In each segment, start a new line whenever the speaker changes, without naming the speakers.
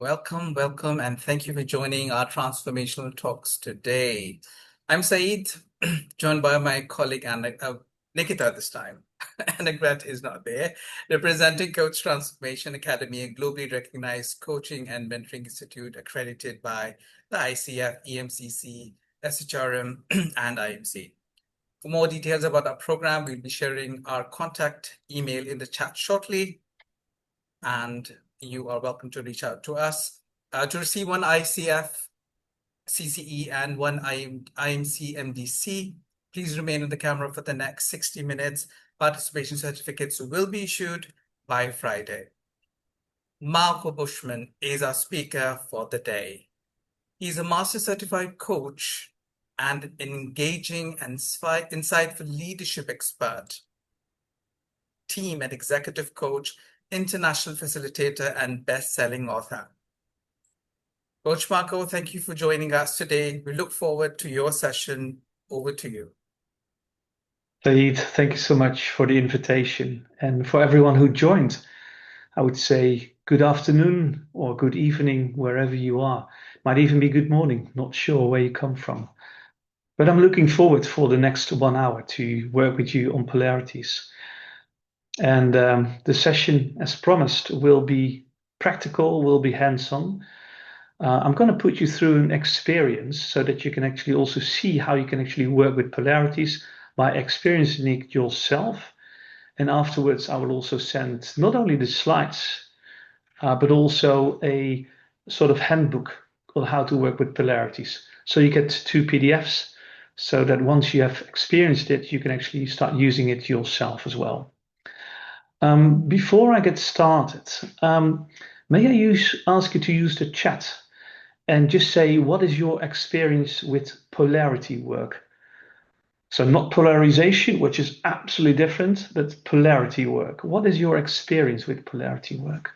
Welcome, and thank you for joining our transformational talks today. I'm Saeed, joined by my colleague Nikita this time. Anagrat is not there, representing Coach Transformation Academy, a globally recognized coaching and mentoring institute accredited by the ICF, EMCC, SHRM, and IMC. For more details about our program, we'll be sharing our contact email in the chat shortly, and you are welcome to reach out to us. To receive one ICF CCE and one IMC MDC, please remain on the camera for the next 60 minutes. Participation certificates will be issued by Friday. Marco Buschman is our speaker for the day. He's a master certified coach and an engaging and insightful leadership expert, team and executive coach, international facilitator, and best-selling author. Coach Marco, thank you for joining us today. We look forward to your session. Over to you.
Saeed, thank you so much for the invitation. And for everyone who joined, I would say good afternoon or good evening, wherever you are. Might even be good morning, not sure where you come from. But I'm looking forward for the next 1 hour to work with you on polarities. And the session, as promised, will be practical, will be hands-on. I'm going to put you through an experience so that you can actually also see how you can actually work with polarities by experiencing it yourself. And afterwards, I will also send not only the slides, but also a sort of handbook on how to work with polarities. So you get 2 PDFs so that once you have experienced it, you can actually start using it yourself as well. Before I get started, may I ask you to use the chat and just say, what is your experience with polarity work? So not polarization, which is absolutely different, but polarity work. What is your experience with polarity work?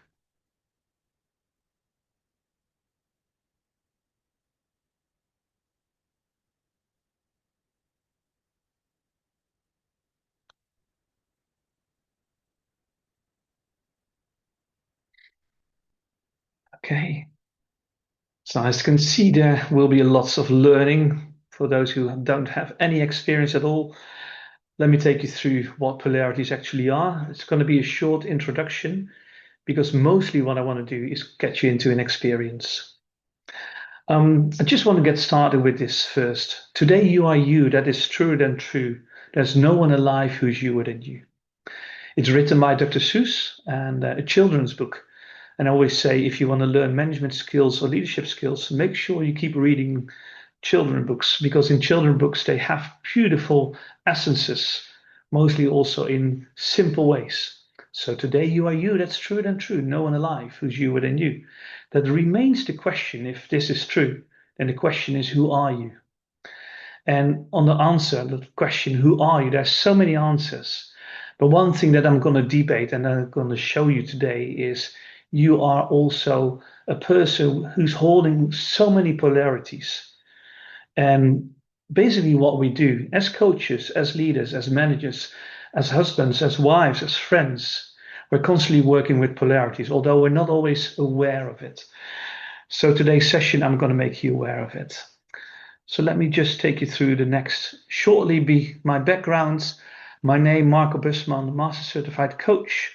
Okay. So as you can see, there will be lots of learning for those who don't have any experience at all. Let me take you through what polarities actually are. It's going to be a short introduction because mostly what I want to do is get you into an experience. I just want to get started with this first. Today you are you, that is truer than true. There's no one alive who's youer than you. It's written by Dr. Seuss and a children's book. And I always say, if you want to learn management skills or leadership skills, make sure you keep reading children books, because in children books, they have beautiful essences, mostly also in simple ways. So today you are you, that's truer than true. No one alive who's youer than you. That remains the question. If this is true, then the question is, who are you? And on the answer, the question, who are you? There's so many answers. But one thing that I'm going to debate and I'm going to show you today is you are also a person who's holding so many polarities. And basically what we do as coaches, as leaders, as managers, as husbands, as wives, as friends, we're constantly working with polarities, although we're not always aware of it. So today's session, I'm going to make you aware of it. So let me just take you through the next, shortly be my background. My name, Marco Buschman, Master Certified Coach.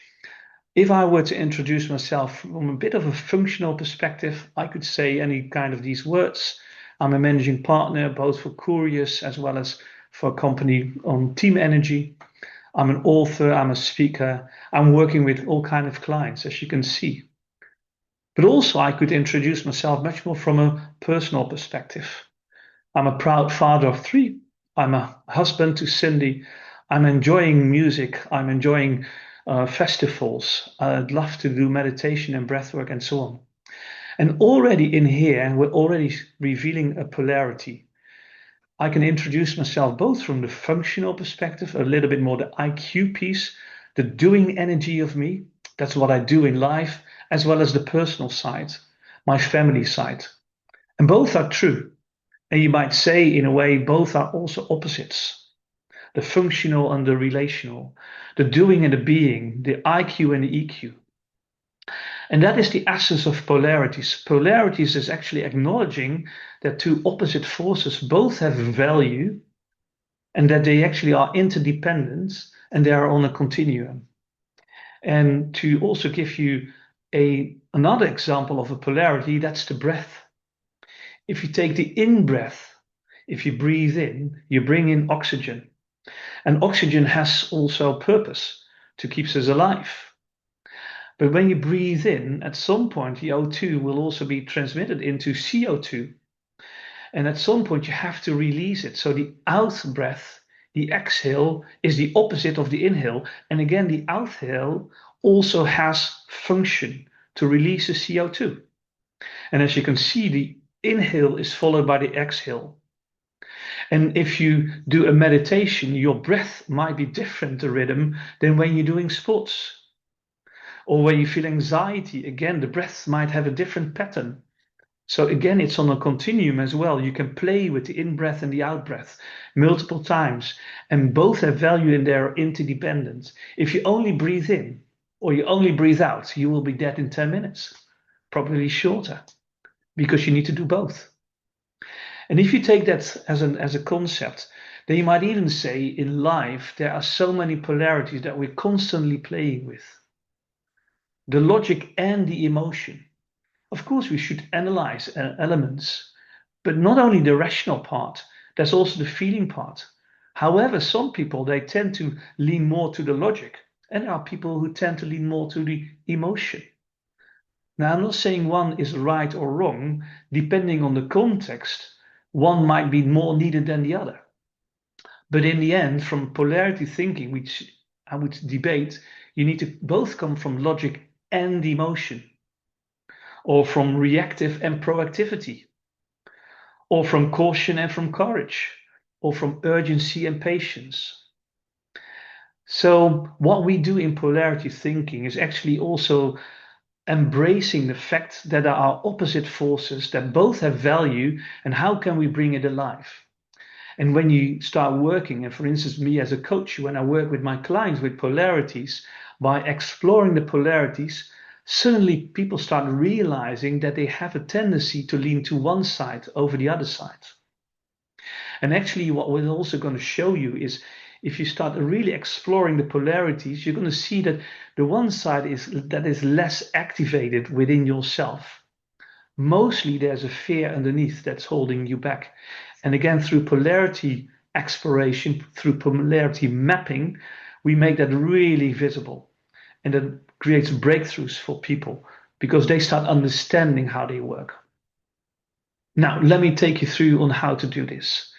If I were to introduce myself from a bit of a functional perspective, I could say any kind of these words. I'm a managing partner, both for couriers as well as for a company on team energy. I'm an author, I'm a speaker. I'm working with all kinds of clients, as you can see. But also I could introduce myself much more from a personal perspective. I'm a proud father of 3. I'm a husband to Cindy. I'm enjoying music. I'm enjoying festivals. I'd love to do meditation and breathwork and so on. And already in here, we're already revealing a polarity. I can introduce myself both from the functional perspective, a little bit more the IQ piece, the doing energy of me. That's what I do in life, as well as the personal side, my family side. And both are true. And you might say, in a way, both are also opposites. The functional and the relational, the doing and the being, the IQ and the EQ. And that is the essence of polarities. Polarities is actually acknowledging that two opposite forces both have value and that they actually are interdependent and they are on a continuum. And to also give you another example of a polarity, that's the breath. If you take the in breath, if you breathe in, you bring in oxygen. And oxygen has also a purpose to keep us alive. But when you breathe in, at some point, the O2 will also be transmitted into CO2. And at some point, you have to release it. So the out breath, the exhale, is the opposite of the inhale. And again, the outhale also has function to release the CO2. And as you can see, the inhale is followed by the exhale. And if you do a meditation, your breath might be different, the rhythm, than when you're doing sports. Or when you feel anxiety, again, the breath might have a different pattern. So again, it's on a continuum as well. You can play with the in-breath and the out-breath multiple times, and both have value in their interdependence. If you only breathe in or you only breathe out, you will be dead in 10 minutes, probably shorter, because you need to do both. And if you take that as a concept, then you might even say in life, there are so many polarities that we're constantly playing with. The logic and the emotion. Of course, we should analyze elements, but not only the rational part, there's also the feeling part. However, some people, they tend to lean more to the logic, and there are people who tend to lean more to the emotion. Now, I'm not saying one is right or wrong, depending on the context, one might be more needed than the other. But in the end, from polarity thinking, which I would debate, you need to both come from logic and emotion, or from reactive and proactivity, or from caution and from courage, or from urgency and patience. So, what we do in polarity thinking is actually also embracing the fact that there are opposite forces that both have value, and how can we bring it alive? And when you start working, and for instance, me as a coach, when I work with my clients with polarities, by exploring the polarities, suddenly people start realizing that they have a tendency to lean to one side over the other side. And actually, what we're also going to show you is if you start really exploring the polarities, you're going to see that the one side is less activated within yourself. Mostly there's a fear underneath that's holding you back. And again, through polarity exploration, through polarity mapping, we make that really visible. And that creates breakthroughs for people because they start understanding how they work. Now, let me take you through on how to do this,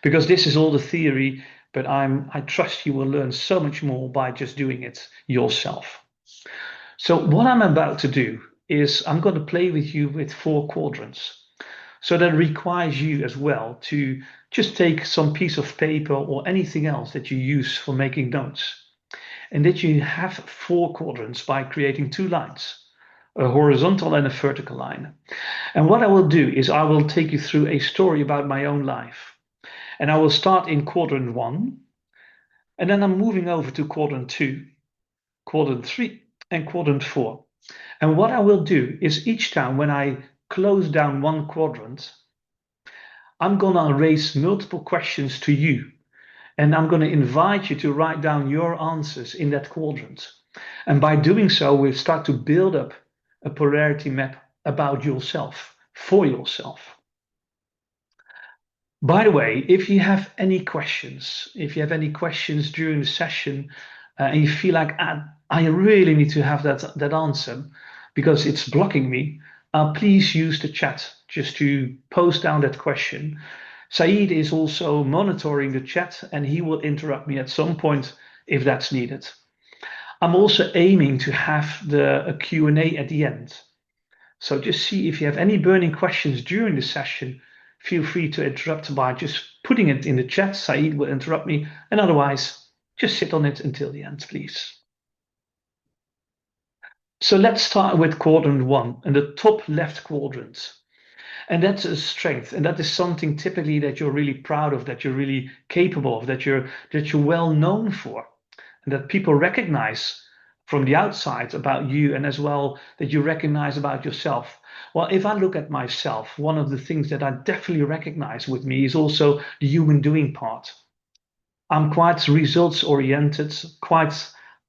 because this is all the theory, but I trust you will learn so much more by just doing it yourself. So what I'm about to do is I'm going to play with you with 4 quadrants. So that requires you as well to just take some piece of paper or anything else that you use for making notes. And that you have 4 quadrants by creating 2 lines, a horizontal and a vertical line. And what I will do is I will take you through a story about my own life. And I will start in quadrant 1, and then I'm moving over to quadrant 2, quadrant 3, and quadrant 4. And what I will do is each time when I close down one quadrant, I'm going to raise multiple questions to you. And I'm going to invite you to write down your answers in that quadrant. And by doing so, we'll start to build up a polarity map about yourself, for yourself. By the way, if you have any questions, during the session and you feel like I really need to have that answer because it's blocking me, please use the chat just to post down that question. Saeed is also monitoring the chat and he will interrupt me at some point if that's needed. I'm also aiming to have a Q&A at the end. So just see if you have any burning questions during the session, feel free to interrupt by just putting it in the chat. Saeed will interrupt me, and otherwise, just sit on it until the end, please. So let's start with quadrant 1, and the top left quadrant. And that's a strength, and that is something typically that you're really proud of, that you're really capable of, that you're well known for, and that people recognize from the outside about you and as well that you recognize about yourself? Well, if I look at myself, one of the things that I definitely recognize with me is also the human doing part. I'm quite results oriented, quite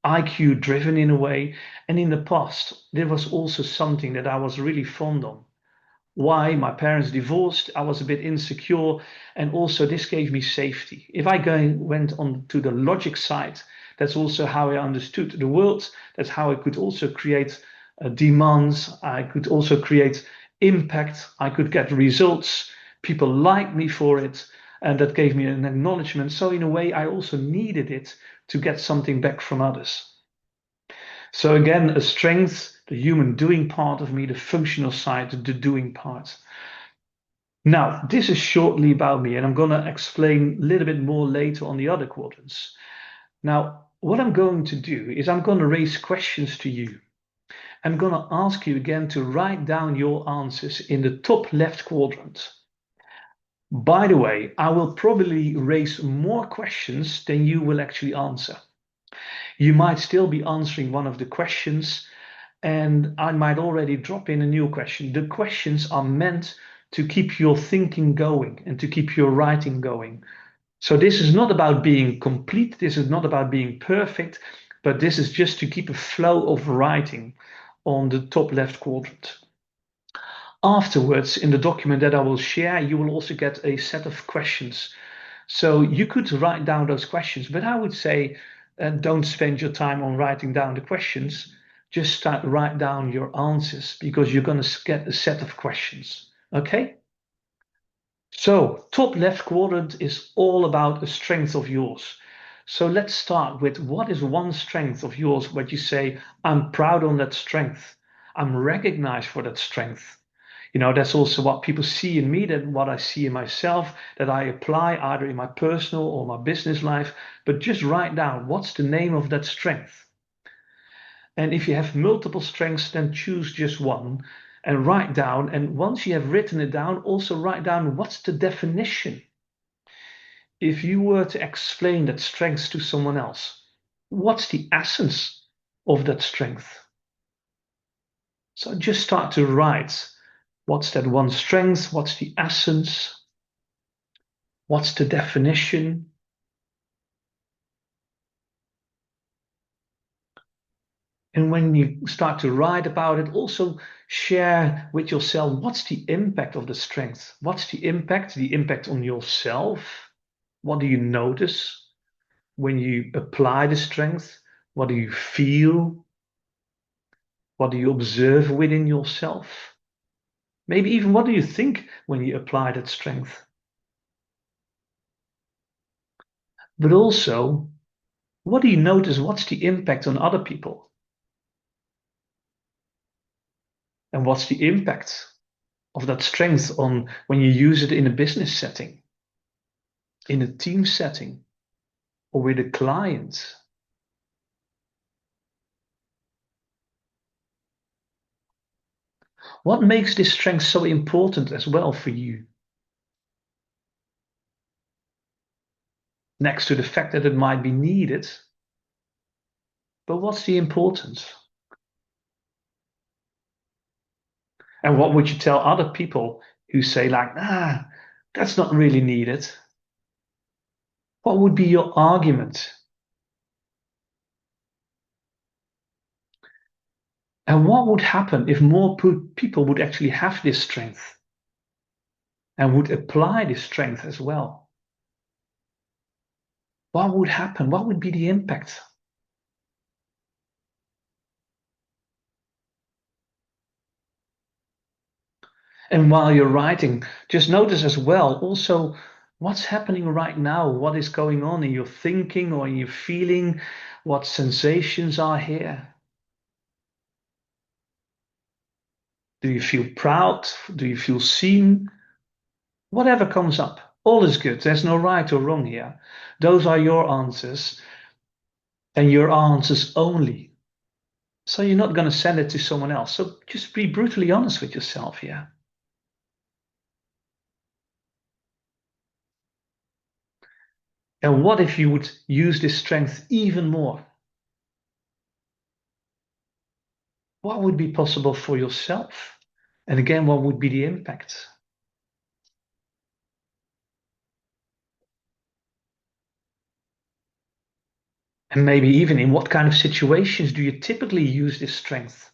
IQ driven in a way. And in the past, there was also something that I was really fond of. Why? My parents divorced, I was a bit insecure, and also this gave me safety. If I went on to the logic side, that's also how I understood the world. That's how I could also create demands. I could also create impact. I could get results. People liked me for it, and that gave me an acknowledgement. So, in a way, I also needed it to get something back from others. So again, a strength, the human doing part of me, the functional side, the doing part. Now, this is shortly about me, and I'm going to explain a little bit more later on the other quadrants. Now, what I'm going to do is I'm going to raise questions to you. I'm going to ask you again to write down your answers in the top left quadrant. By the way, I will probably raise more questions than you will actually answer. You might still be answering one of the questions, and I might already drop in a new question. The questions are meant to keep your thinking going and to keep your writing going. So this is not about being complete, this is not about being perfect, but this is just to keep a flow of writing on the top left quadrant. Afterwards, in the document that I will share, you will also get a set of questions. So you could write down those questions, but I would say don't spend your time on writing down the questions. Just start write down your answers because you're going to get a set of questions. Okay? So top left quadrant is all about a strength of yours. So let's start with what is one strength of yours, what you say, I'm proud on that strength. I'm recognized for that strength. You know, that's also what people see in me, that what I see in myself, that I apply either in my personal or my business life. But just write down what's the name of that strength. And if you have multiple strengths, then choose just one and write down. And once you have written it down, also write down what's the definition. If you were to explain that strength to someone else, what's the essence of that strength? So just start to write. What's that one strength? What's the essence? What's the definition? And when you start to write about it, also share with yourself what's the impact of the strength? What's the impact? The impact on yourself? What do you notice when you apply the strength? What do you feel? What do you observe within yourself? Maybe even what do you think when you apply that strength? But also, what do you notice? What's the impact on other people? And what's the impact of that strength on when you use it in a business setting, in a team setting, or with a client? What makes this strength so important as well for you? Next to the fact that it might be needed, but what's the importance? And what would you tell other people who say, like, that's not really needed? What would be your argument? And what would happen if more people would actually have this strength and would apply this strength as well? What would happen? What would be the impact? And while you're writing, just notice as well also what's happening right now, what is going on in your thinking or in your feeling, what sensations are here. Do you feel proud? Do you feel seen? Whatever comes up, all is good. There's no right or wrong here. Those are your answers and your answers only. So you're not going to send it to someone else. So just be brutally honest with yourself here. And what if you would use this strength even more? what would be possible for yourself? And again, what would be the impact? And maybe even in what kind of situations do you typically use this strength?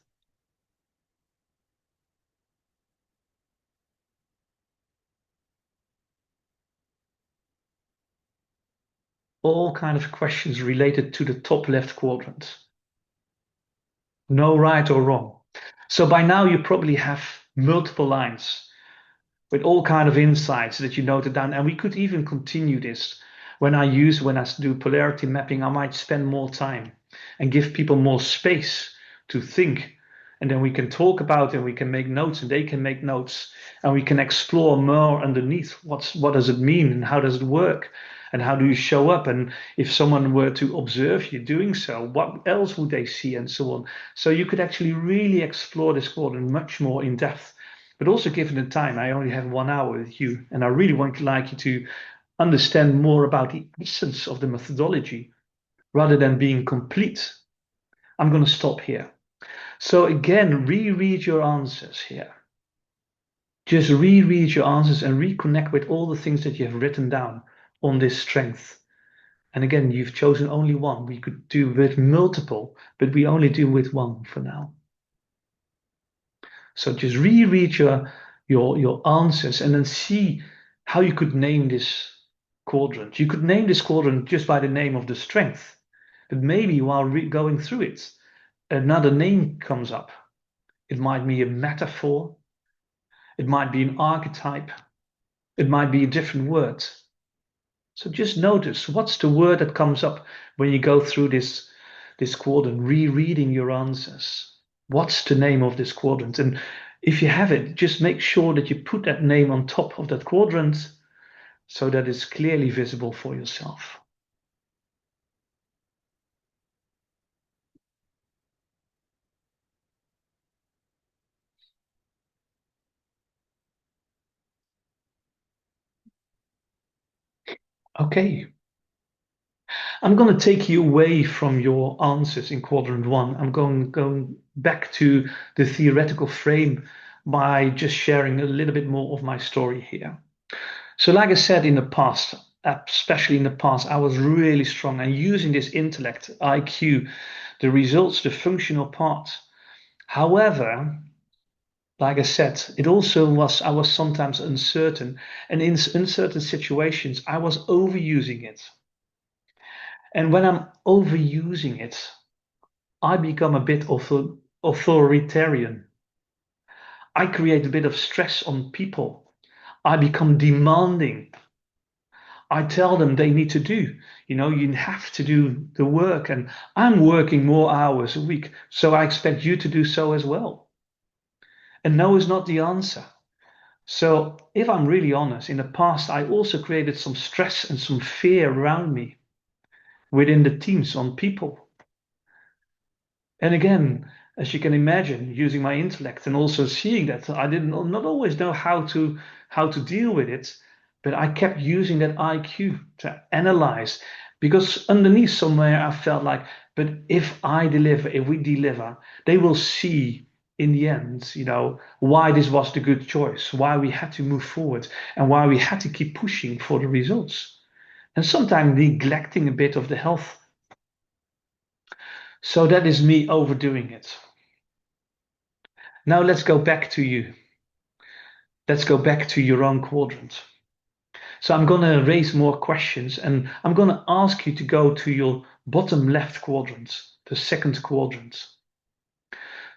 All kind of questions related to the top left quadrant. No right or wrong. So by now you probably have multiple lines with all kind of insights that you noted down. And we could even continue this. When I do polarity mapping, I might spend more time and give people more space to think. And then we can talk about it, and we can make notes, and they can make notes, and we can explore more underneath what does it mean and how does it work and how do you show up, and if someone were to observe you doing so, what else would they see, and so on. So you could actually really explore this quadrant much more in depth. But also, given the time, I only have 1 hour with you, and I really want like you to understand more about the essence of the methodology rather than being complete. I'm going to stop here. So again, reread your answers here. Just reread your answers and reconnect with all the things that you have written down on this strength. And again, you've chosen only one. We could do with multiple, but we only do with one for now. So just reread your answers and then see how you could name this quadrant. You could name this quadrant just by the name of the strength, but maybe while going through it, another name comes up. It might be a metaphor, it might be an archetype, it might be a different word. So just notice what's the word that comes up when you go through this quadrant, rereading your answers. What's the name of this quadrant? And if you have it, just make sure that you put that name on top of that quadrant so that it's clearly visible for yourself. Okay, I'm going to take you away from your answers in quadrant one. I'm going back to the theoretical frame by just sharing a little bit more of my story here. So, like I said in the past, especially in the past, I was really strong and using this intellect, IQ, the results, the functional part. However, like I said, I was sometimes uncertain. And in uncertain situations, I was overusing it. And when I'm overusing it, I become a bit of authoritarian. I create a bit of stress on people. I become demanding. I tell them they need to do. You have to do the work, and I'm working more hours a week, so I expect you to do so as well. And no is not the answer. So, if I'm really honest, in the past, I also created some stress and some fear around me within the teams on people. And again, as you can imagine, using my intellect and also seeing that I didn't not always know how to deal with it, but I kept using that IQ to analyze because underneath somewhere I felt like, but if we deliver, they will see in the end, why this was the good choice, why we had to move forward, and why we had to keep pushing for the results. And sometimes neglecting a bit of the health. So that is me overdoing it. Now let's go back to you. Let's go back to your own quadrant. So I'm going to raise more questions and I'm going to ask you to go to your bottom left quadrant, the second quadrant.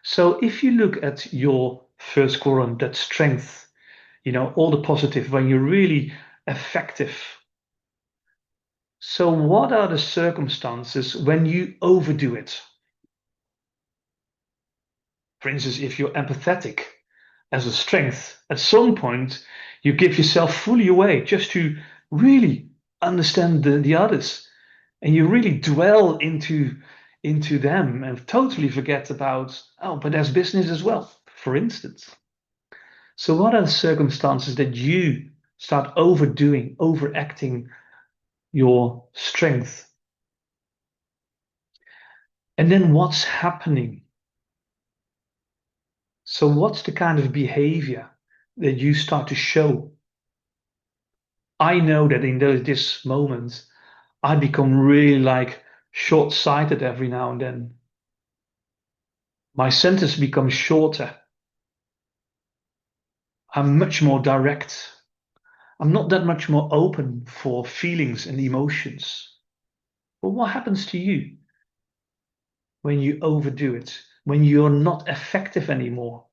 So if you look at your first quadrant, that strength, all the positive, when you're really effective. So what are the circumstances when you overdo it? For instance, if you're empathetic as a strength, at some point you give yourself fully away just to really understand the others. And you really dwell into them and totally forget about, oh, but there's business as well, for instance. So what are the circumstances that you start overdoing, overacting your strength? And then what's happening? So what's the kind of behavior that you start to show? I know that in this moment, I become really like short-sighted every now and then. My sentence becomes shorter. I'm much more direct. I'm not that much more open for feelings and emotions. But what happens to you when you overdo it, when you're not effective anymore?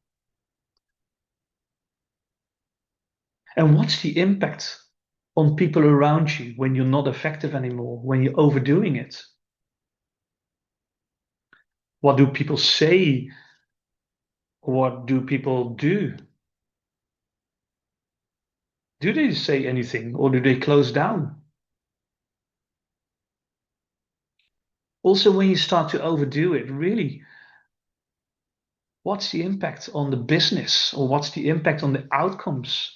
And what's the impact on people around you when you're not effective anymore, when you're overdoing it? What do people say? What do people do? Do they say anything or do they close down? Also, when you start to overdo it, really, what's the impact on the business or what's the impact on the outcomes?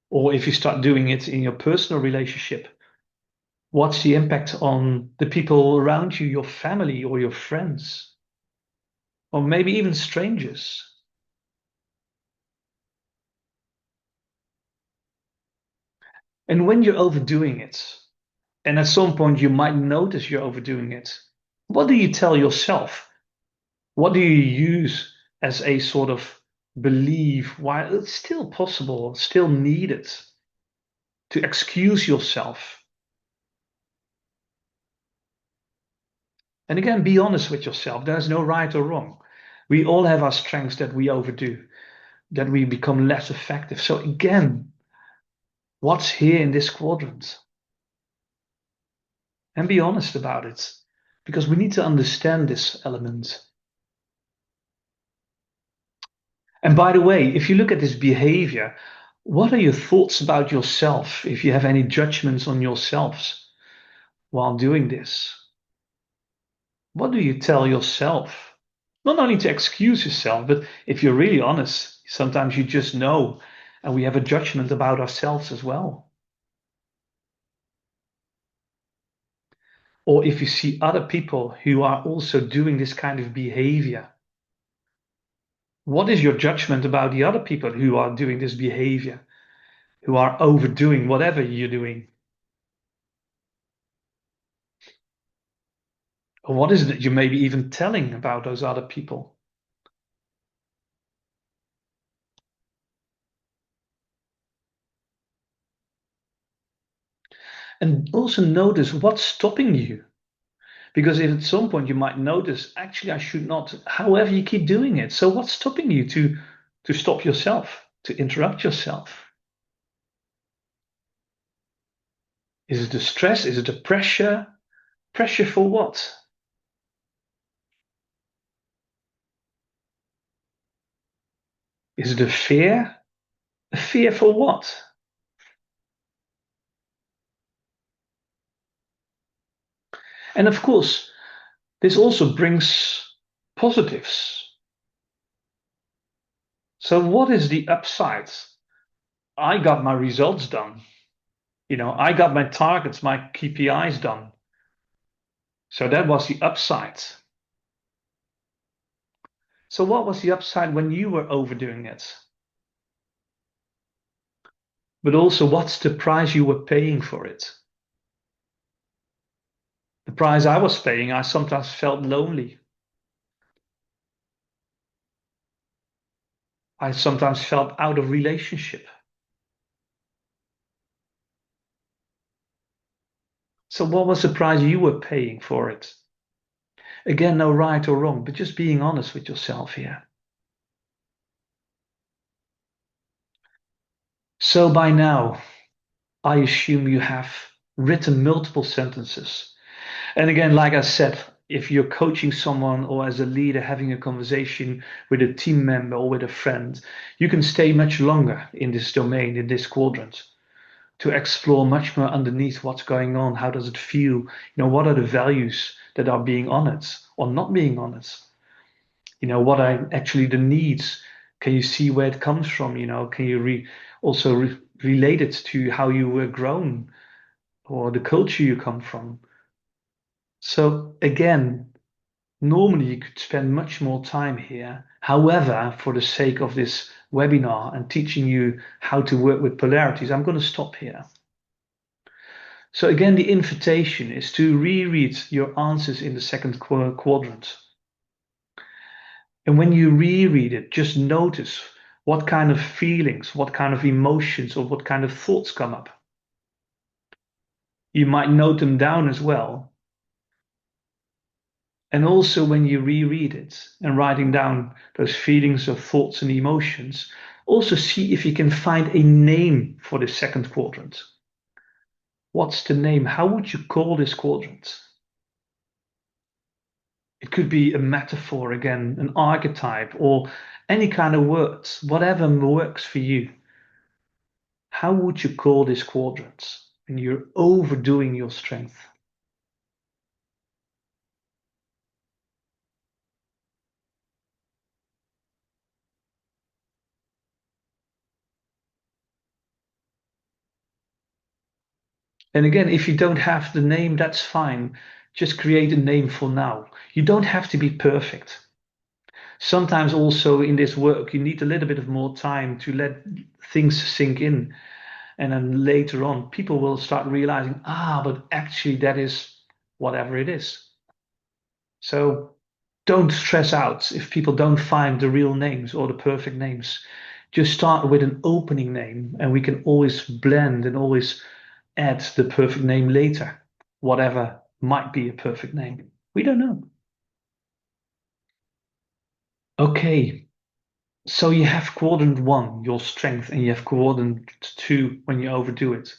Or if you start doing it in your personal relationship, what's the impact on the people around you, your family or your friends, or maybe even strangers? And when you're overdoing it, and at some point you might notice you're overdoing it, what do you tell yourself? What do you use as a sort of belief why it's still possible, still needed to excuse yourself? And again, be honest with yourself. There's no right or wrong. We all have our strengths that we overdo, that we become less effective. So again, what's here in this quadrant? And be honest about it, because we need to understand this element. And by the way, if you look at this behavior, what are your thoughts about yourself if you have any judgments on yourselves while doing this? What do you tell yourself? Not only to excuse yourself, but if you're really honest, sometimes you just know, and we have a judgment about ourselves as well. Or if you see other people who are also doing this kind of behavior, what is your judgment about the other people who are doing this behavior, who are overdoing whatever you're doing? Or what is it that you may be even telling about those other people? And also notice what's stopping you. Because if at some point you might notice, actually, I should not, however, you keep doing it. So what's stopping you to stop yourself, to interrupt yourself? Is it the stress? Is it the pressure? Pressure for what? Is it a fear? A fear for what? And of course, this also brings positives. So what is the upside? I got my results done. I got my targets, my KPIs done. So that was the upside. So what was the upside when you were overdoing it? But also, what's the price you were paying for it? The price I was paying, I sometimes felt lonely. I sometimes felt out of relationship. So what was the price you were paying for it? Again, no right or wrong, but just being honest with yourself here. So by now, I assume you have written multiple sentences. And again, like I said, if you're coaching someone or as a leader having a conversation with a team member or with a friend, you can stay much longer in this domain, in this quadrant, to explore much more underneath what's going on. How does it feel? What are the values that are being honored or not being honored? What are actually the needs? Can you see where it comes from? Can you also relate it to how you were grown or the culture you come from? So again, Normally, you could spend much more time here. However, for the sake of this webinar and teaching you how to work with polarities, I'm going to stop here. So again, the invitation is to reread your answers in the second quadrant. And when you reread it, just notice what kind of feelings, what kind of emotions, or what kind of thoughts come up. You might note them down as well. And also when you reread it and writing down those feelings or thoughts and emotions, also see if you can find a name for the second quadrant. What's the name? How would you call this quadrant? It could be a metaphor again, an archetype, or any kind of words, whatever works for you. How would you call this quadrant when you're overdoing your strength? And again, if you don't have the name, that's fine. Just create a name for now. You don't have to be perfect. Sometimes also in this work, you need a little bit of more time to let things sink in. And then later on, people will start realizing, but actually that is whatever it is. So don't stress out if people don't find the real names or the perfect names. Just start with an opening name, and we can always blend and always add the perfect name later, whatever might be a perfect name. We don't know. Okay, so you have quadrant one, your strength, and you have quadrant two when you overdo it.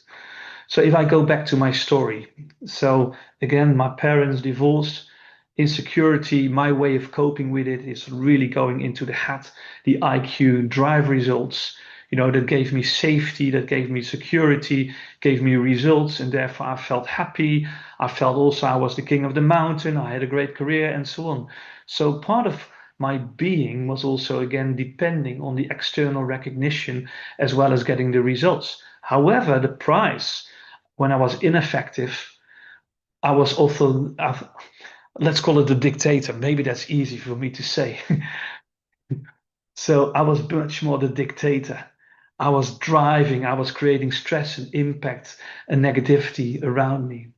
So if I go back to my story, so again, my parents divorced, insecurity, my way of coping with it is really going into the head, the IQ, drive results, that gave me safety, that gave me security, gave me results, and therefore I felt happy. I felt also I was the king of the mountain, I had a great career, and so on. So part of my being was also again depending on the external recognition as well as getting the results. However, the price when I was ineffective, I was also, let's call it a dictator. Maybe that's easy for me to say. So I was much more the dictator. I was driving, I was creating stress and impact and negativity around me.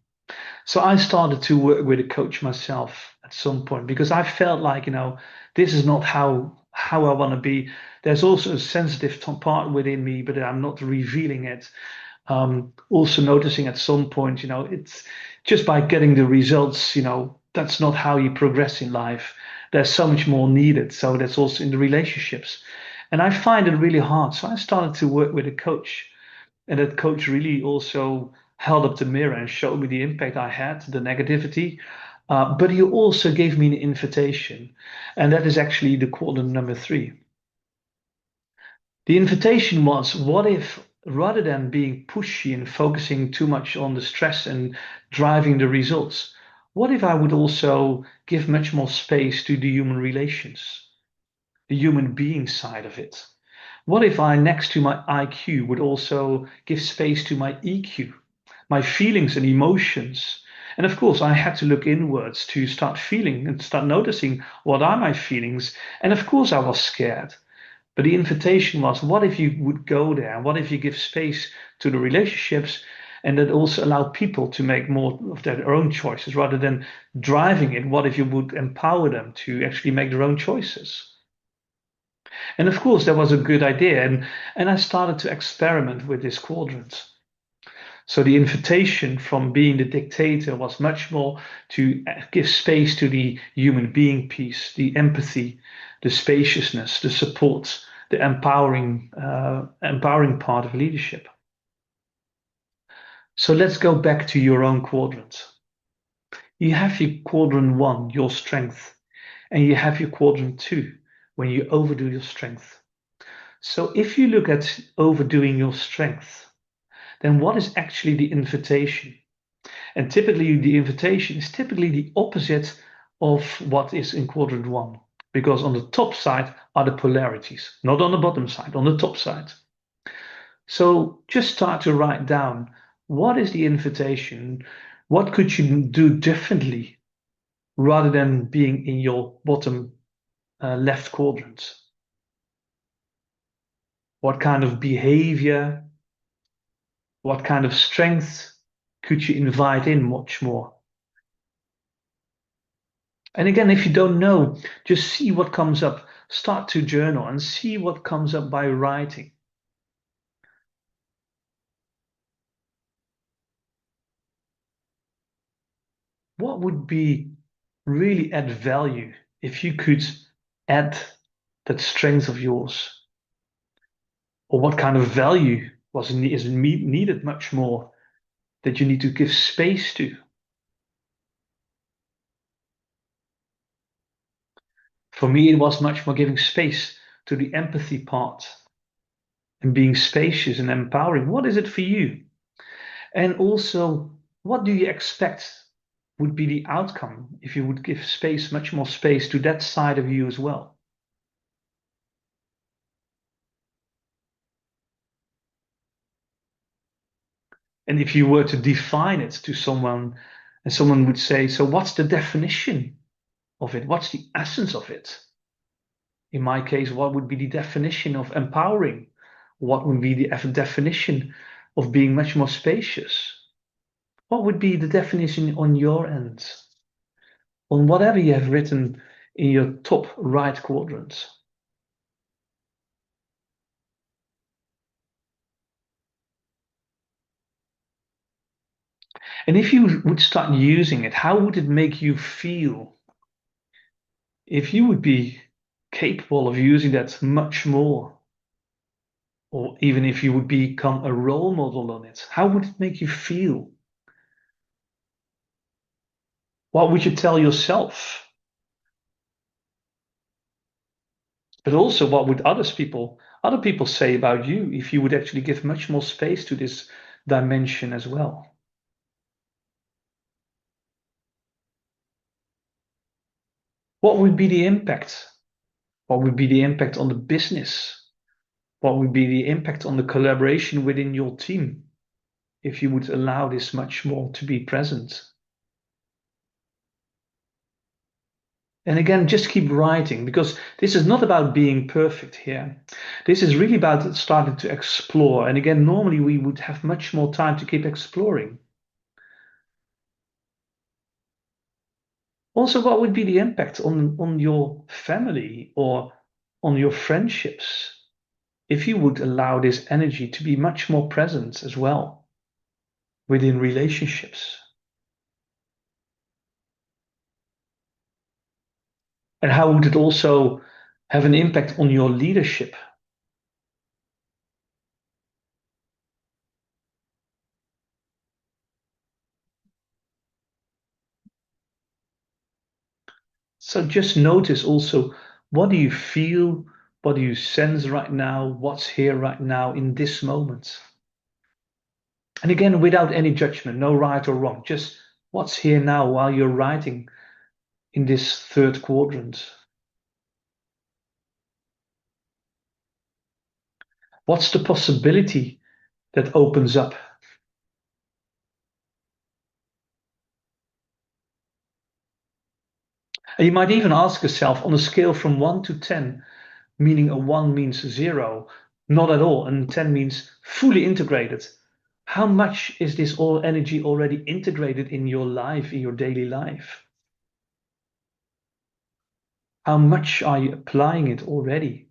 So I started to work with a coach myself at some point because I felt like, this is not how I want to be. There's also a sensitive part within me, but I'm not revealing it. Also noticing at some point, it's just by getting the results, that's not how you progress in life. There's so much more needed. So that's also in the relationships. And I find it really hard. So I started to work with a coach, and that coach really also held up the mirror and showed me the impact I had, the negativity. But he also gave me an invitation. And that is actually the quadrant number three. The invitation was, what if rather than being pushy and focusing too much on the stress and driving the results, what if I would also give much more space to the human relations, the human being side of it? What if I, next to my IQ, would also give space to my EQ, my feelings and emotions? And of course, I had to look inwards to start feeling and start noticing what are my feelings. And of course, I was scared. But the invitation was, what if you would go there? What if you give space to the relationships and that also allow people to make more of their own choices rather than driving it? What if you would empower them to actually make their own choices? And of course, that was a good idea. And I started to experiment with this quadrant. So the invitation from being the dictator was much more to give space to the human being piece, the empathy, the spaciousness, the support, the empowering part of leadership. So let's go back to your own quadrant. You have your quadrant one, your strength, and you have your quadrant two, when you overdo your strength. So if you look at overdoing your strength, then what is actually the invitation? And typically, the invitation is typically the opposite of what is in quadrant one, because on the top side are the polarities, not on the bottom side, on the top side. So just start to write down what is the invitation? What could you do differently? rather than being in your bottom left quadrant? What kind of behavior, what kind of strength could you invite in much more? And again, if you don't know, just see what comes up. Start to journal and see what comes up by writing. What would be really add value if you could add that strength of yours? Or what kind of value is needed much more that you need to give space to? For me, it was much more giving space to the empathy part and being spacious and empowering. What is it for you? And also, what do you expect would be the outcome if you would give space, much more space to that side of you as well? And if you were to define it to someone, and someone would say, so what's the definition of it? What's the essence of it? In my case, what would be the definition of empowering? What would be the definition of being much more spacious? What would be the definition on your end? On whatever you have written in your top right quadrant? And if you would start using it, how would it make you feel? If you would be capable of using that much more, or even if you would become a role model on it, how would it make you feel? What would you tell yourself? But also, what would other people say about you if you would actually give much more space to this dimension as well? What would be the impact? What would be the impact on the business? What would be the impact on the collaboration within your team if you would allow this much more to be present? And again, just keep writing because this is not about being perfect here. This is really about starting to explore. And again, normally we would have much more time to keep exploring. Also, what would be the impact on your family or on your friendships if you would allow this energy to be much more present as well within relationships? And how would it also have an impact on your leadership? So just notice also, what do you feel? What do you sense right now? What's here right now in this moment? And again, without any judgment, no right or wrong, just what's here now while you're writing in this third quadrant. What's the possibility that opens up? And you might even ask yourself on a scale from 1 to 10, meaning a 1 means 0, not at all, and 10 means fully integrated. How much is this all energy already integrated in your life, in your daily life? How much are you applying it already,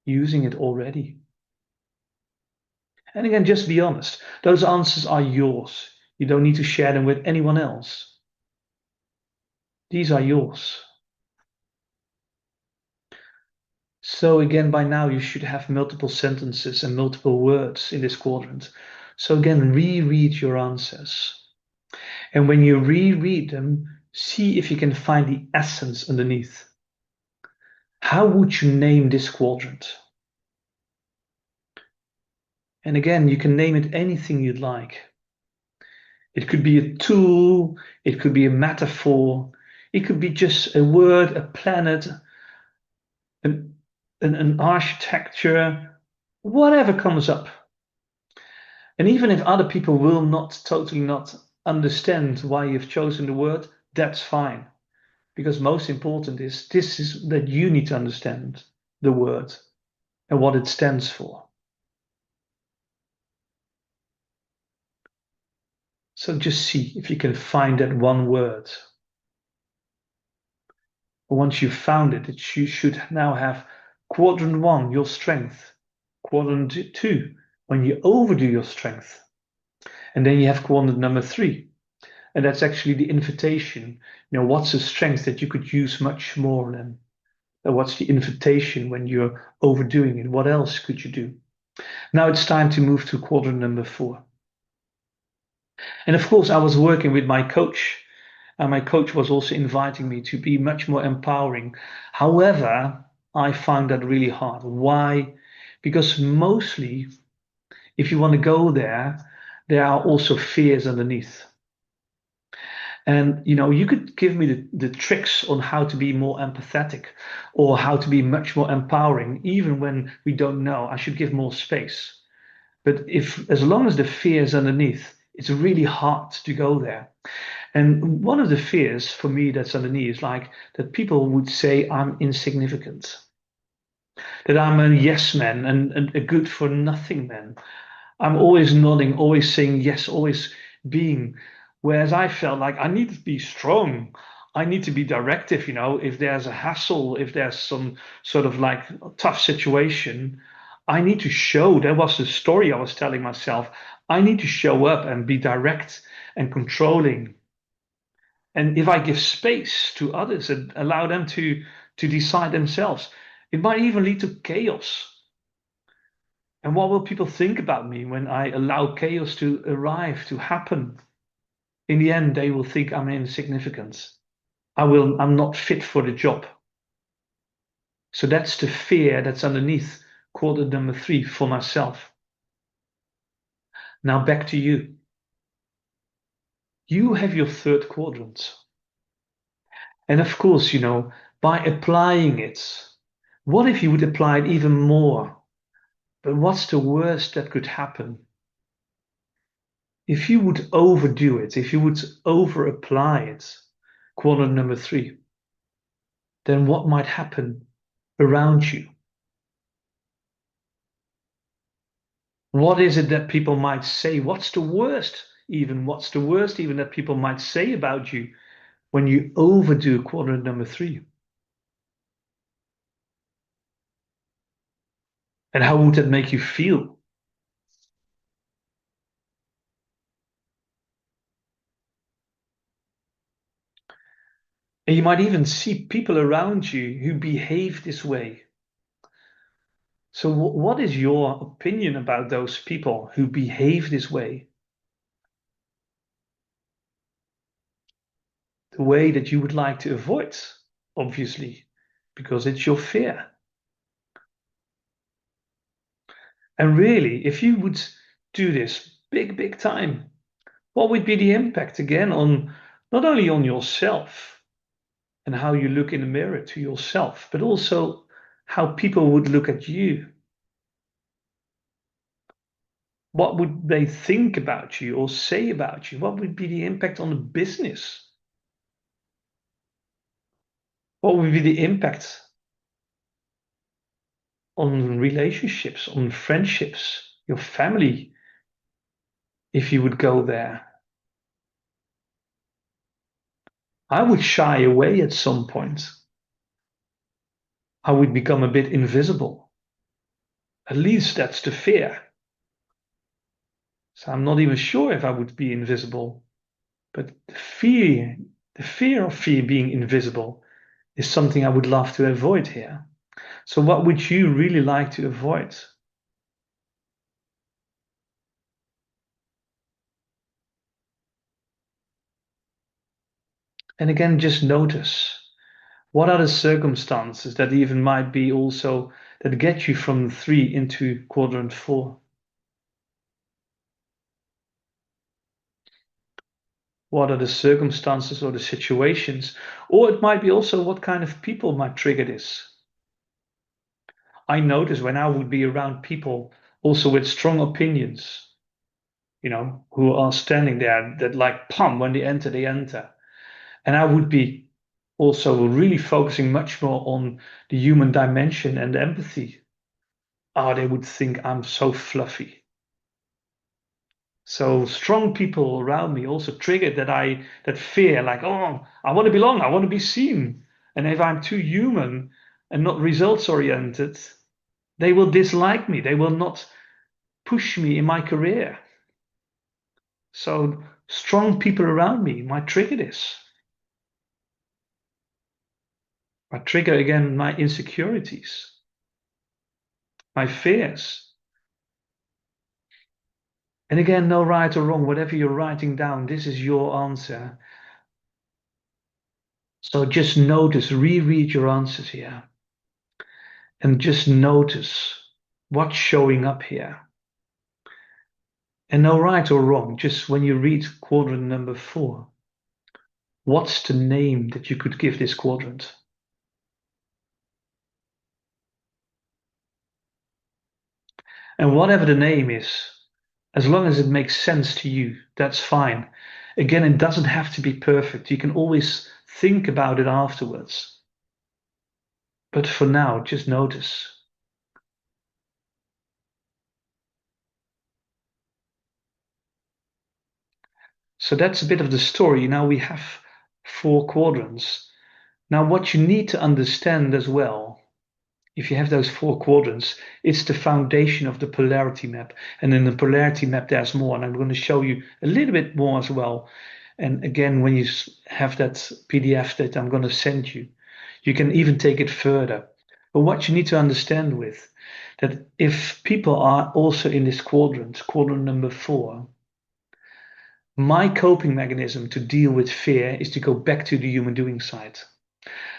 using it already? And again, just be honest. Those answers are yours. You don't need to share them with anyone else. These are yours. So again, by now you should have multiple sentences and multiple words in this quadrant. So again, reread your answers. And when you reread them, see if you can find the essence underneath. How would you name this quadrant? And again, you can name it anything you'd like. It could be a tool, it could be a metaphor, it could be just a word, a planet, an, an architecture, whatever comes up. And even if other people will not totally not understand why you've chosen the word, that's fine. because most important is this is that you need to understand the word and what it stands for. So just see if you can find that one word. Once you've found it, you should now have quadrant one, your strength, quadrant two, when you overdo your strength. And then you have quadrant number three. And that's actually the invitation. What's the strength that you could use much more than? What's the invitation when you're overdoing it? What else could you do? Now it's time to move to quadrant number four. And of course, I was working with my coach, and my coach was also inviting me to be much more empowering. However, I found that really hard. Why? Because mostly, if you want to go there are also fears underneath. And you could give me the tricks on how to be more empathetic or how to be much more empowering, even when we don't know. I should give more space. But if as long as the fear is underneath, it's really hard to go there. And one of the fears for me that's underneath is like that people would say I'm insignificant, that I'm a yes man and a good for nothing man. I'm always nodding, always saying yes, always being. Whereas I felt like I need to be strong. I need to be directive, if there's a hassle, if there's some sort of like tough situation, I need to show. That was the story I was telling myself. I need to show up and be direct and controlling. And if I give space to others and allow them to decide themselves, it might even lead to chaos. And what will people think about me when I allow chaos to arrive, to happen? In the end, they will think I'm insignificant. I'm not fit for the job. So that's the fear that's underneath quadrant number three for myself. Now back to you. You have your third quadrant. And of course, by applying it, what if you would apply it even more? But what's the worst that could happen? If you would overdo it, if you would over apply it, quadrant number three, then what might happen around you? What is it that people might say? What's the worst even? What's the worst even that people might say about you when you overdo quadrant number three? And how would that make you feel? And you might even see people around you who behave this way. So, what is your opinion about those people who behave this way? The way that you would like to avoid, obviously, because it's your fear. And really, if you would do this big, big time, what would be the impact again on not only on yourself and how you look in the mirror to yourself, but also how people would look at you? What would they think about you or say about you? What would be the impact on the business? What would be the impact on relationships, on friendships, your family, if you would go there? I would shy away at some point. I would become a bit invisible. At least that's the fear. So I'm not even sure if I would be invisible, but the fear of fear being invisible is something I would love to avoid here. So what would you really like to avoid? And again, just notice what are the circumstances that even might be also that get you from three into quadrant four? What are the circumstances or the situations? Or it might be also what kind of people might trigger this. I notice when I would be around people also with strong opinions, who are standing there that like, pum, when they enter, they enter. And I would be also really focusing much more on the human dimension and empathy, oh, they would think I'm so fluffy. So strong people around me also triggered that fear, like, oh, I want to belong, I want to be seen. And if I'm too human and not results oriented, they will dislike me. They will not push me in my career. So strong people around me might trigger this. I trigger again my insecurities, my fears. And again, no right or wrong, whatever you're writing down, this is your answer. So just notice, reread your answers here, and just notice what's showing up here. And no right or wrong, just when you read quadrant number 4, what's the name that you could give this quadrant? And whatever the name is, as long as it makes sense to you, that's fine. Again, it doesn't have to be perfect. You can always think about it afterwards. But for now, just notice. So that's a bit of the story. Now we have 4 quadrants. Now, what you need to understand as well, if you have those 4 quadrants, it's the foundation of the polarity map. And in the polarity map, there's more. And I'm going to show you a little bit more as well. And again, when you have that PDF that I'm going to send you, you can even take it further. But what you need to understand with that if people are also in this quadrant number 4, my coping mechanism to deal with fear is to go back to the human doing side.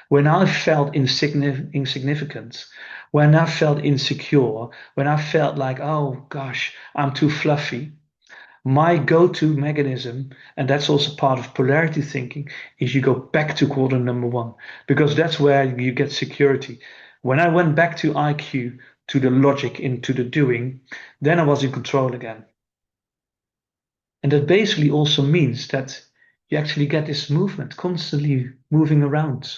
When I felt insignificant, when I felt insecure, when I felt like, oh gosh, I'm too fluffy, my go-to mechanism, and that's also part of polarity thinking, is you go back to quadrant number 1, because that's where you get security. When I went back to IQ, to the logic, into the doing, then I was in control again. And that basically also means that you actually get this movement constantly moving around.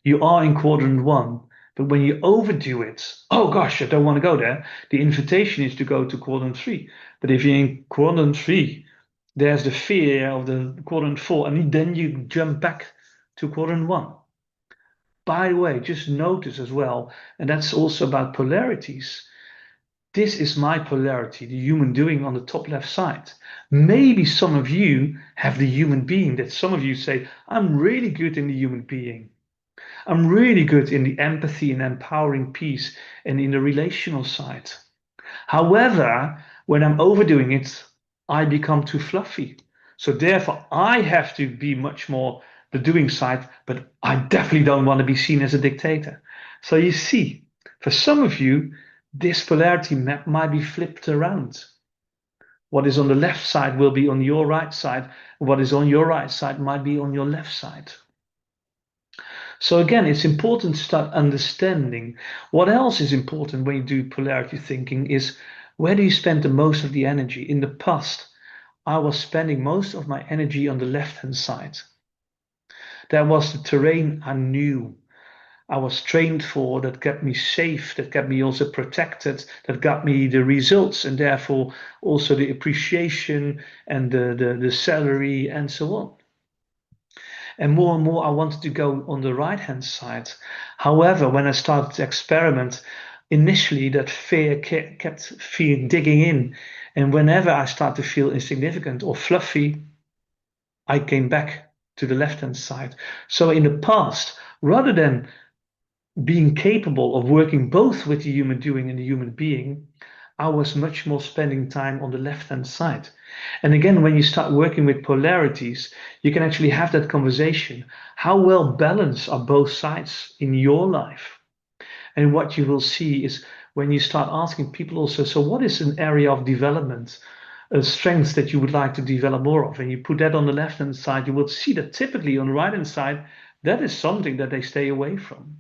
You are in quadrant 1, but when you overdo it, oh gosh, I don't want to go there. The invitation is to go to quadrant 3. But if you're in quadrant 3, there's the fear of the quadrant 4, and then you jump back to quadrant 1. By the way, just notice as well, and that's also about polarities. This is my polarity, the human doing on the top left side. Maybe some of you have the human being that some of you say, I'm really good in the human being. I'm really good in the empathy and empowering piece and in the relational side. However, when I'm overdoing it, I become too fluffy. So therefore, I have to be much more the doing side, but I definitely don't want to be seen as a dictator. So you see, for some of you, this polarity map might be flipped around. What is on the left side will be on your right side. What is on your right side might be on your left side. So again, it's important to start understanding what else is important when you do polarity thinking is where do you spend the most of the energy? In the past, I was spending most of my energy on the left-hand side. That was the terrain I knew. I was trained for, that kept me safe, that kept me also protected, that got me the results and therefore also the appreciation and the salary and so on. And more, I wanted to go on the right hand side. However, when I started to experiment, initially that fear kept fear digging in. And whenever I started to feel insignificant or fluffy, I came back to the left hand side. So in the past, rather than being capable of working both with the human doing and the human being, I was much more spending time on the left-hand side. And again, when you start working with polarities, you can actually have that conversation. How well balanced are both sides in your life? And what you will see is when you start asking people also, so what is an area of development, a strength that you would like to develop more of? And you put that on the left-hand side, you will see that typically on the right-hand side, that is something that they stay away from.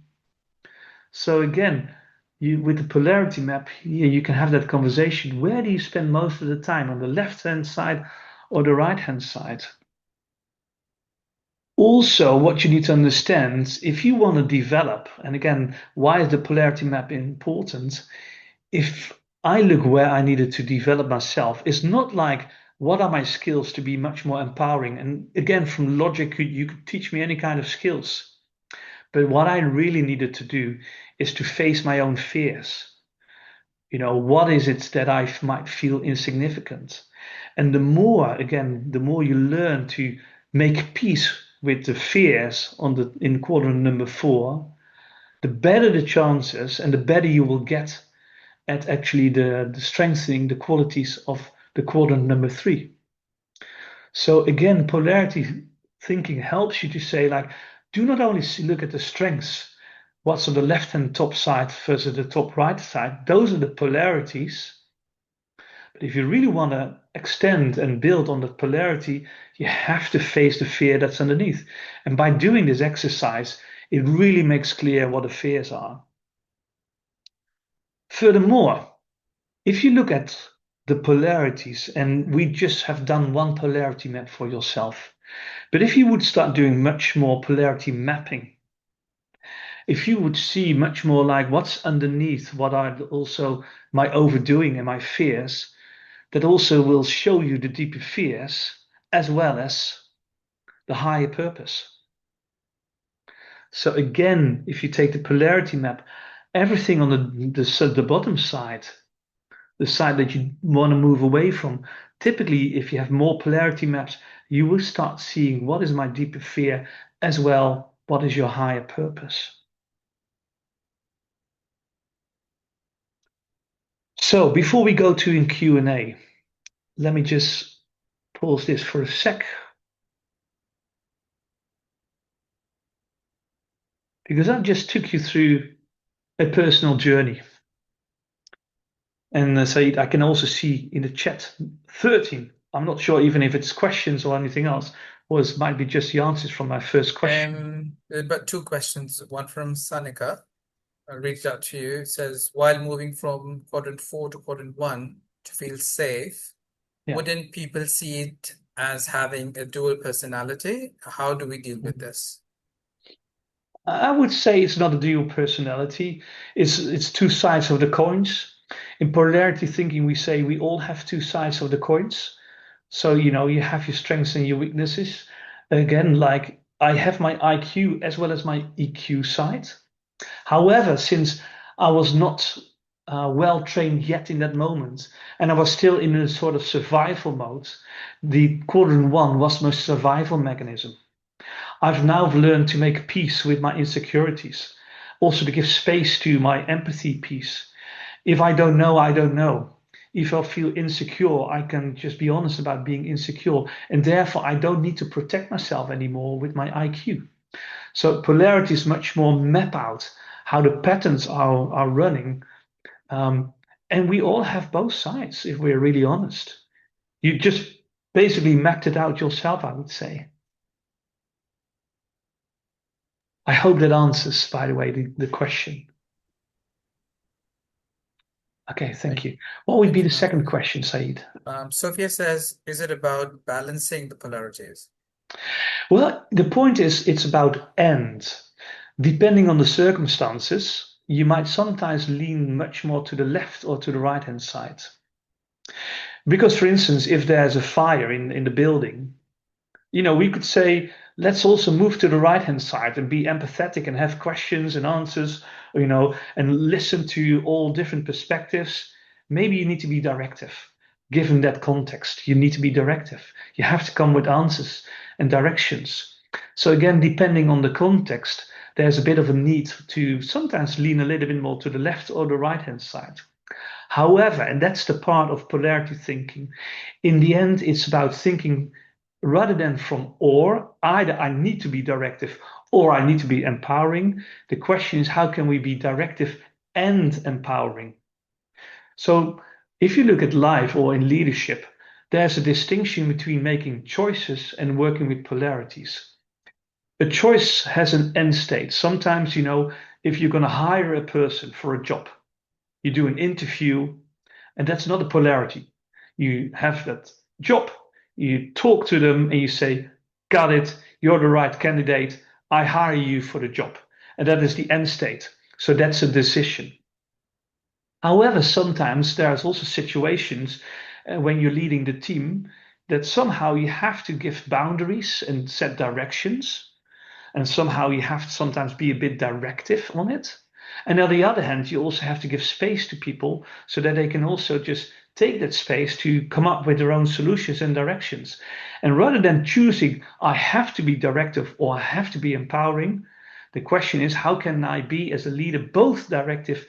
So again, with the polarity map here, you can have that conversation. Where do you spend most of the time, on the left-hand side or the right-hand side? Also, what you need to understand, if you want to develop, and again, why is the polarity map important? If I look where I needed to develop myself, it's not like what are my skills to be much more empowering. And again, from logic, you could teach me any kind of skills. But what I really needed to do is to face my own fears. What is it that I might feel insignificant? And the more you learn to make peace with the fears in quadrant number 4, the better the chances and the better you will get at actually the strengthening the qualities of the quadrant number 3. So again, polarity thinking helps you to say like, do not only look at the strengths, what's on the left hand top side versus the top right side. Those are the polarities. But if you really want to extend and build on that polarity, you have to face the fear that's underneath. And by doing this exercise, it really makes clear what the fears are. Furthermore, if you look at the polarities, and we just have done one polarity map for yourself, but if you would start doing much more polarity mapping, if you would see much more like what's underneath, what are also my overdoing and my fears, that also will show you the deeper fears as well as the higher purpose. So again, if you take the polarity map, everything on the bottom side, the side that you want to move away from, typically, if you have more polarity maps, you will start seeing what is my deeper fear as well, what is your higher purpose. So before we go to in Q&A, let me just pause this for a sec, because I just took you through a personal journey. And Said, I can also see in the chat 13. I'm not sure even if it's questions or anything else, or it might be just the answers from my first question.
But two questions. One from Sanika reached out to you. It says, while moving from quadrant 4 to quadrant 1 to feel safe,
Yeah.
wouldn't people see it as having a dual personality? How do we deal with
Mhm.
this?
I would say it's not a dual personality. It's two sides of the coins. In polarity thinking, we say we all have two sides of the coins. So, you have your strengths and your weaknesses. Again, like I have my IQ as well as my EQ side. However, since I was not well trained yet in that moment, and I was still in a sort of survival mode, the quadrant 1 was my survival mechanism. I've now learned to make peace with my insecurities, also to give space to my empathy piece. If I don't know, I don't know. If I feel insecure, I can just be honest about being insecure. And therefore, I don't need to protect myself anymore with my IQ. So polarity is much more map out how the patterns are running. Um, and we all have both sides, if we're really honest. You just basically mapped it out yourself, I would say. I hope that answers, by the way, the question. Okay, thank
Thank,
you. What would be
thank
the
you, Marco.
second question, Said?
Sophia says, is it about balancing the polarities?
Well, the point is, it's about and. Depending on the circumstances, you might sometimes lean much more to the left or to the right hand side. Because, for instance, if there's a fire in the building, we could say, let's also move to the right hand side and be empathetic and have questions and answers, and listen to all different perspectives. Maybe you need to be directive. Given that context, you need to be directive. You have to come with answers and directions. So, again, depending on the context, there's a bit of a need to sometimes lean a little bit more to the left or the right hand side. However, and that's the part of polarity thinking, in the end, it's about thinking rather than from or, either I need to be directive or I need to be empowering. The question is, how can we be directive and empowering? So, if you look at life or in leadership, there's a distinction between making choices and working with polarities. A choice has an end state. Sometimes, if you're going to hire a person for a job, you do an interview, and that's not a polarity. You have that job, you talk to them, and you say, got it, you're the right candidate, I hire you for the job. And that is the end state. So that's a decision. However, sometimes there's also situations when you're leading the team that somehow you have to give boundaries and set directions, and somehow you have to sometimes be a bit directive on it. And on the other hand, you also have to give space to people so that they can also just take that space to come up with their own solutions and directions. And rather than choosing, I have to be directive or I have to be empowering, the question is, how can I be as a leader both directive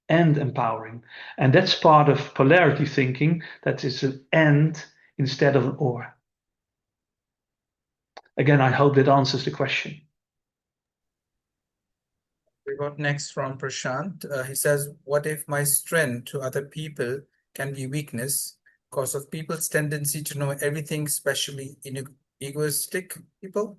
and empowering? And that's part of polarity thinking, that is an and instead of an or. Again, I hope that answers the question.
We got next from Prashant. He says, what if my strength to other people can be weakness because of people's tendency to know everything, especially in egoistic people?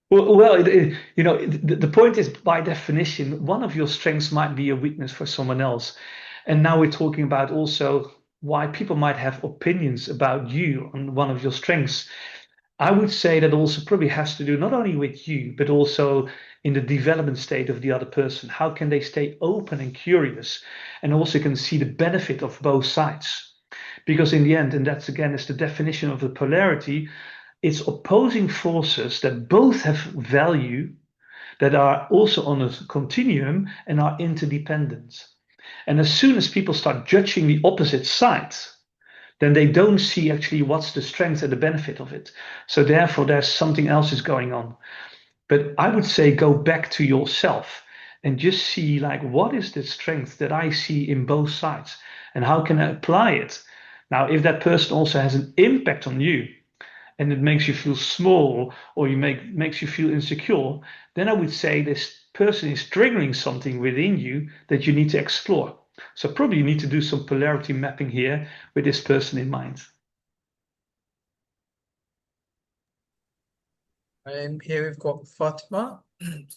Well, the point is, by definition, one of your strengths might be a weakness for someone else. And now we're talking about also why people might have opinions about you on one of your strengths. I would say that also probably has to do not only with you, but also in the development state of the other person. How can they stay open and curious and also can see the benefit of both sides? Because in the end, and that's again is the definition of the polarity, it's opposing forces that both have value, that are also on a continuum and are interdependent. And as soon as people start judging the opposite sides, then they don't see actually what's the strength and the benefit of it. So therefore, there's something else is going on. But I would say go back to yourself and just see like what is the strength that I see in both sides and how can I apply it? Now, if that person also has an impact on you, and it makes you feel small or makes you feel insecure, then I would say this person is triggering something within you that you need to explore. So probably you need to do some polarity mapping here with this person in mind.
And here we've got Fatima.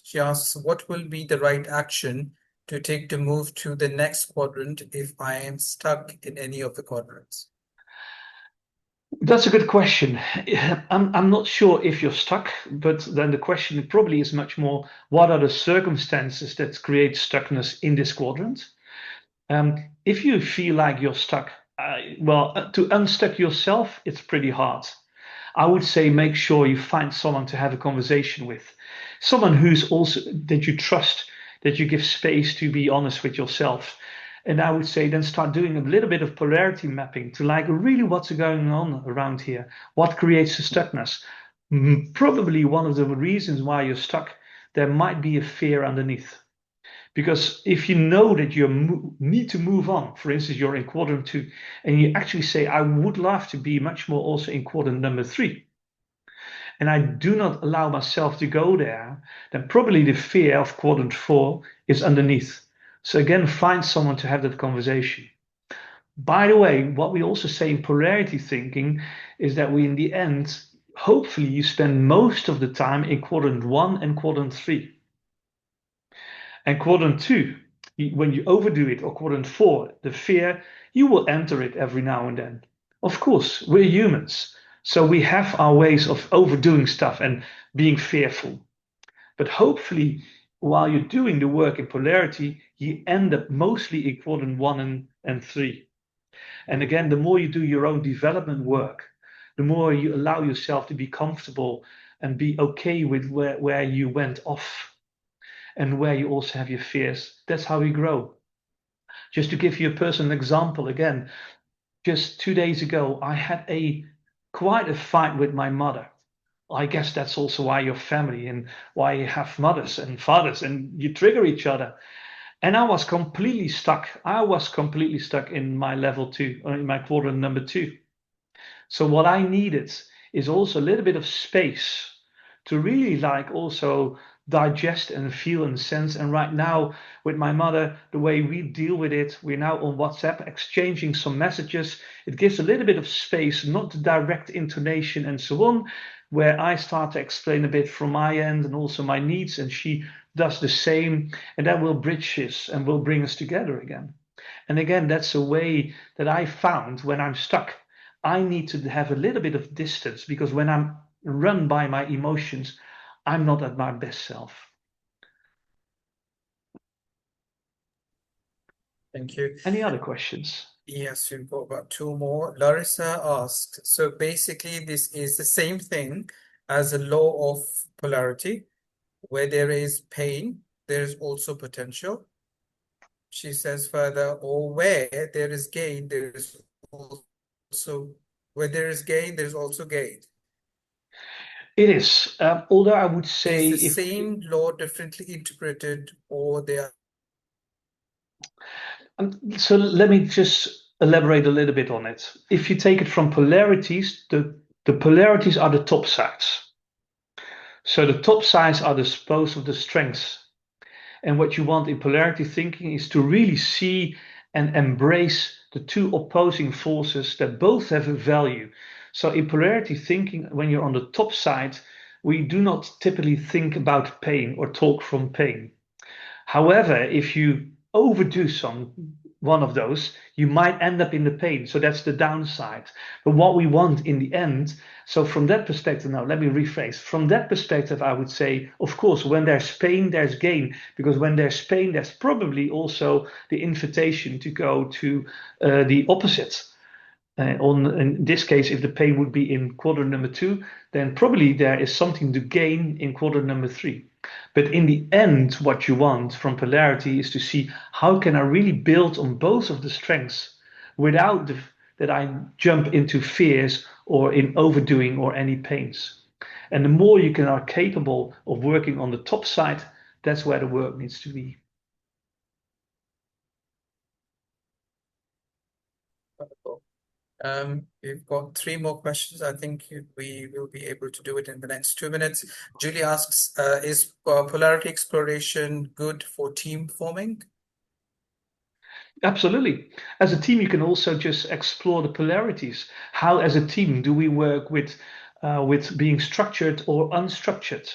She asks, what will be the right action to take to move to the next quadrant if I am stuck in any of the quadrants?
That's a good question. I'm not sure if you're stuck, but then the question probably is much more, what are the circumstances that create stuckness in this quadrant? If you feel like you're stuck, to unstuck yourself, it's pretty hard. I would say make sure you find someone to have a conversation with, someone who's also that you trust, that you give space to be honest with yourself. And I would say then start doing a little bit of polarity mapping to like really what's going on around here, what creates the stuckness. Probably one of the reasons why you're stuck, there might be a fear underneath. Because if you know that you need to move on, for instance, you're in quadrant two, and you actually say, I would love to be much more also in quadrant number three, and I do not allow myself to go there, then probably the fear of quadrant four is underneath. So again, find someone to have that conversation. By the way, what we also say in polarity thinking is that we, in the end, hopefully you spend most of the time in quadrant one and quadrant three. And quadrant two, when you overdo it, or quadrant four, the fear, you will enter it every now and then. Of course, we're humans. So we have our ways of overdoing stuff and being fearful. But hopefully, while you're doing the work in polarity, you end up mostly in quadrant one and three. And again, the more you do your own development work, the more you allow yourself to be comfortable and be okay with where you went off and where you also have your fears. That's how we grow. Just to give you a personal example, again, just 2 days ago, I had quite a fight with my mother. I guess that's also why you're family and why you have mothers and fathers and you trigger each other. And I was completely stuck. I was completely stuck in my level two, or in my quadrant number two. So what I needed is also a little bit of space to really like also digest and feel and sense. And right now with my mother, the way we deal with it, we're now on WhatsApp exchanging some messages. It gives a little bit of space, not the direct intonation and so on, where I start to explain a bit from my end and also my needs, and she does the same, and that will bridge us and will bring us together again. And again, that's a way that I found when I'm stuck. I need to have a little bit of distance because when I'm run by my emotions, I'm not at my best self.
Thank you.
Any other questions?
Yes, we've got about two more. Larissa asked, so basically this is the same thing as a law of polarity. Where there is pain, there is also potential. She says further, or where there is gain, there is also where there is gain, there is also gain.
It is, although I would
Is
say
the
if
same law differently interpreted, or they are
so let me just elaborate a little bit on it. If you take it from polarities, the polarities are the top sides. So the top sides are the both of the strengths. And what you want in polarity thinking is to really see and embrace the two opposing forces that both have a value. So in polarity thinking, when you're on the top side, we do not typically think about pain or talk from pain. However, if you overdo one of those, you might end up in the pain. So that's the downside. But what we want in the end, so from that perspective, now let me rephrase. From that perspective, I would say, of course, when there's pain, there's gain. Because when there's pain, there's probably also the invitation to go to the opposite. In this case, if the pain would be in quadrant number two, then probably there is something to gain in quadrant number three. But in the end, what you want from polarity is to see how can I really build on both of the strengths without that I jump into fears or in overdoing or any pains. And the more you are capable of working on the top side, that's where the work needs to be.
wonderful. We've got three more questions. I think we will be able to do it in the next 2 minutes. Julie asks, is polarity exploration good for team forming?
Absolutely. As a team, you can also just explore the polarities. How, as a team, do we work with being structured or unstructured?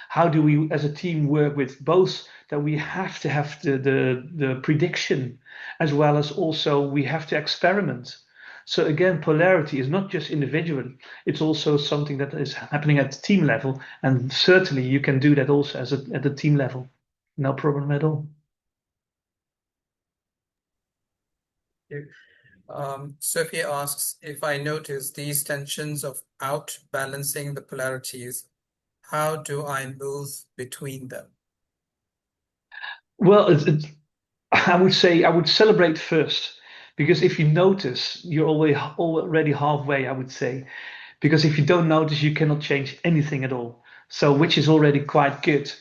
How do we, as a team, work with both that we have to have the prediction as well as also we have to experiment. So again, polarity is not just individual, it's also something that is happening at the team level. And certainly you can do that also at the team level. No problem at all.
Sophie asks, if I notice these tensions of outbalancing the polarities, how do I move between them?
Well, I would say I would celebrate first because if you notice, you're already halfway, I would say. Because if you don't notice, you cannot change anything at all. So, which is already quite good.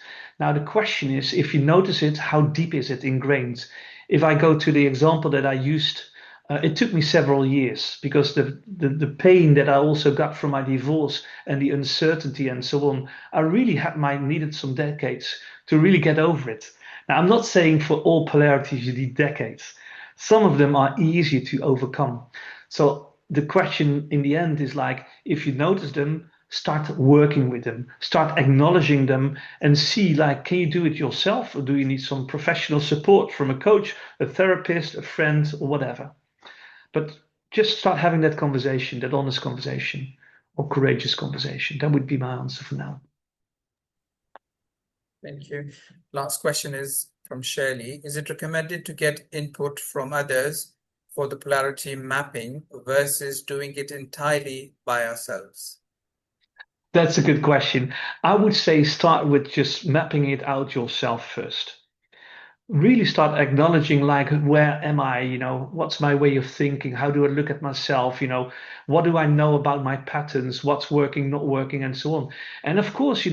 Now, the question is, if you notice it, how deep is it ingrained? If I go to the example that I used, it took me several years because the pain that I also got from my divorce and the uncertainty and so on, I really needed some decades to really get over it. Now, I'm not saying for all polarities you need decades. Some of them are easier to overcome. So the question in the end is like, if you notice them, start working with them, start acknowledging them, and see like, can you do it yourself, or do you need some professional support from a coach, a therapist, a friend, or whatever? But just start having that conversation, that honest conversation, or courageous conversation. That would be my answer for now.
Thank you. Last question is from Shirley. Is it recommended to get input from others for the polarity mapping versus doing it entirely by ourselves?
That's a good question. I would say start with just mapping it out yourself first. Really start acknowledging like where am I, what's my way of thinking, how do I look at myself, what do I know about my patterns, what's working, not working, and so on. And of course,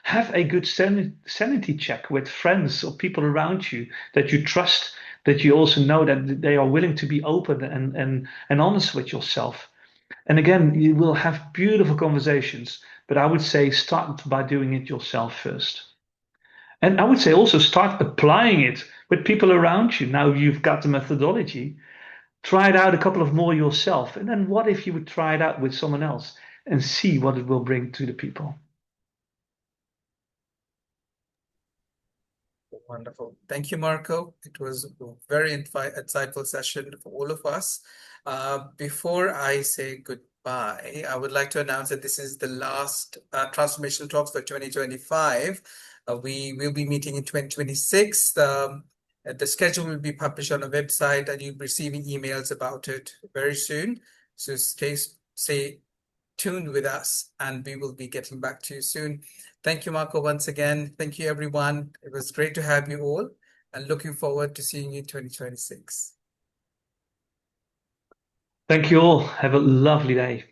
have a good sanity check with friends or people around you that you trust, that you also know that they are willing to be open and honest with yourself. And again, you will have beautiful conversations, but I would say start by doing it yourself first. And I would say also start applying it with people around you. Now you've got the methodology, try it out a couple of more yourself. And then what if you would try it out with someone else and see what it will bring to the people?
Wonderful. Thank you, Marco. It was a very insightful session for all of us. Before I say by, I would like to announce that this is the last transformational talks for 2025. We will be meeting in 2026. The schedule will be published on a website, and you'll be receiving emails about it very soon. So stay tuned with us, and we will be getting back to you soon. Thank you, Marco, once again. Thank you, everyone. It was great to have you all, and looking forward to seeing you in 2026.
Thank you all. Have a lovely day.